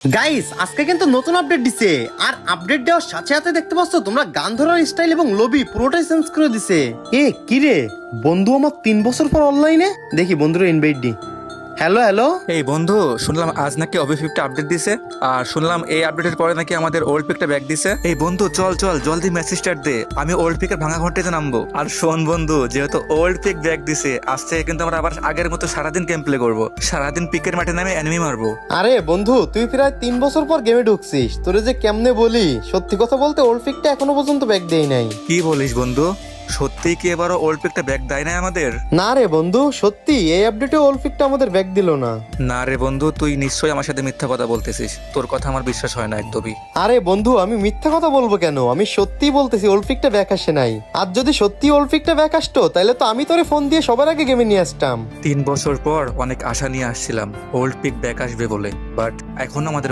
Guys আজকে কিন্তু নতুন আপডেট দিছে। আর আপডেট দেওয়ার সাথে সাথে দেখতে পাচ্ছ তোমরা গান ধরার স্টাইল এবং লবি পুরোটাই চেঞ্জ করে দিছে। কি রে বন্ধু, আমার 3 বছর পর অনলাইনে দেখি বন্ধুরা ইনভাইট দি। Hello hello. এই বন্ধু, শুনলাম আজ নাকি OB50 আপডেট দিছে, আর শুনলাম এই আপডেটের পরে নাকি আমাদের ওল্ড পিকটা ব্যাক দিছে। এই বন্ধু চল চল জলদি মেসেজ স্টার্ট দে, আমি ওল্ড পিকের ভাঙা ঘন্টাতে নামবো। আর শোন বন্ধু, যেহেতু ওল্ড পিক ব্যাক দিছে, আজ থেকে কিন্তু আমরা আবার আগের মতো সারাদিন গেম প্লে করবো, সারাদিন পিকের মাঠে নামে এনিমি মারবো। আরে বন্ধু, তুই প্রায় 3 বছর পর গেমে ঢুকছিস, তোরে যে কেমনে বলি, সত্যি কথা বলতে ওল্ড পিকটা এখনো পর্যন্ত ব্যাক দেই নাই। কি বলিস বন্ধু, সত্যিই কি এবারও ওল্ড পিকটা ব্যাক দেয় না আমাদের? না রে বন্ধু, সত্যি এই আপডেটে ওল্ড পিকটা আমাদের ব্যাক দিল না। না রে বন্ধু, তুই নিশ্চয়ই আমার সাথে মিথ্যা কথা বলতেছিস, তোর কথা আমার বিশ্বাস হয় না একদমই। আরে বন্ধু, আমি মিথ্যা কথা বলবো কেন, আমি সত্যিই বলতেছি ওল্ড পিকটা ব্যাক আসে নাই। আর যদি সত্যি ওল্ড পিকটা ব্যাক আসতো তাহলে তো আমি তোরে ফোন দিয়ে সবার আগে গেমে নিয়ে আসতাম। 3 বছর পর অনেক আশা নিয়ে আসছিলাম ওল্ড পিক ব্যাক আসবে বলে, বাট এখন আমাদের